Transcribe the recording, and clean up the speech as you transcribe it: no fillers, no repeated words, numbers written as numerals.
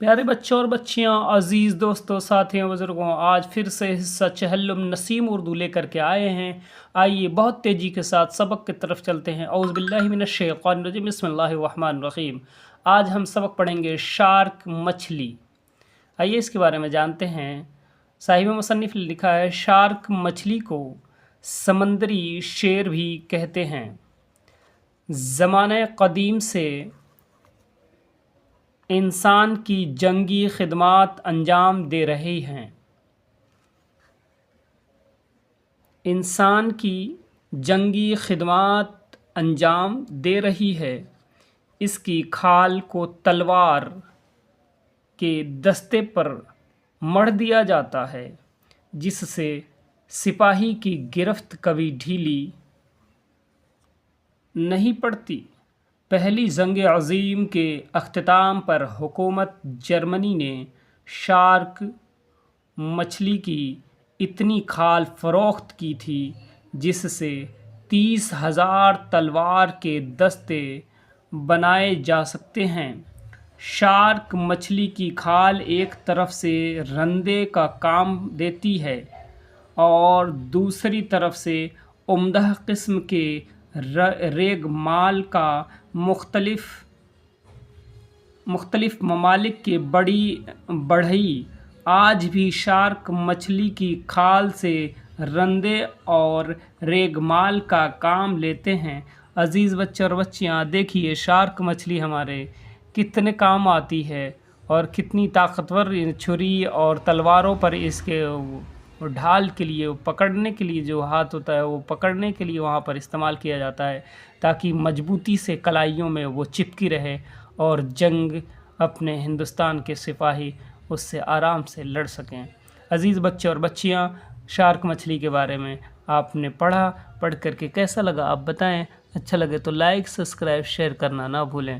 پیارے بچوں اور بچیاں، عزیز دوستوں، ساتھیوں، بزرگوں، آج پھر سے حصہ چہلم نسیم اردو لے کر کے آئے ہیں۔ آئیے بہت تیزی کے ساتھ سبق کی طرف چلتے ہیں۔ اعوذ باللہ من الشیطان الرجیم، بسم اللہ الرحمن الرحیم۔ آج ہم سبق پڑھیں گے شارک مچھلی۔ آئیے اس کے بارے میں جانتے ہیں۔ صاحب مصنف نے لکھا ہے، شارک مچھلی کو سمندری شیر بھی کہتے ہیں۔ زمانہ قدیم سے انسان کی جنگی خدمات انجام دے رہے ہیں۔ انسان کی جنگی خدمات انجام دے رہی ہے۔ اس کی کھال کو تلوار کے دستے پر مڑ دیا جاتا ہے، جس سے سپاہی کی گرفت کبھی ڈھیلی نہیں پڑتی۔ پہلی جنگ عظیم کے اختتام پر حکومت جرمنی نے شارک مچھلی کی اتنی کھال فروخت کی تھی جس سے 30,000 تلوار کے دستے بنائے جا سکتے ہیں۔ شارک مچھلی کی کھال ایک طرف سے رندے کا کام دیتی ہے اور دوسری طرف سے عمدہ قسم کے ریگ مال کا مختلف ممالک کے بڑھئی آج بھی شارک مچھلی کی کھال سے رندے اور ریگ مال کا کام لیتے ہیں۔ عزیز بچے اور بچیاں، دیکھیے شارک مچھلی ہمارے کتنے کام آتی ہے اور کتنی طاقتور چھری اور تلواروں پر اس کے ڈھال کے لیے، پکڑنے کے لیے جو ہاتھ ہوتا ہے وہ پکڑنے کے لیے وہاں پر استعمال کیا جاتا ہے، تاکہ مضبوطی سے کلائیوں میں وہ چپکی رہے اور جنگ اپنے ہندوستان کے سپاہی اس سے آرام سے لڑ سکیں۔ عزیز بچے اور بچیاں، شارک مچھلی کے بارے میں آپ نے پڑھ کر کے کیسا لگا آپ بتائیں۔ اچھا لگے تو لائک، سبسکرائب، شیئر کرنا نہ بھولیں۔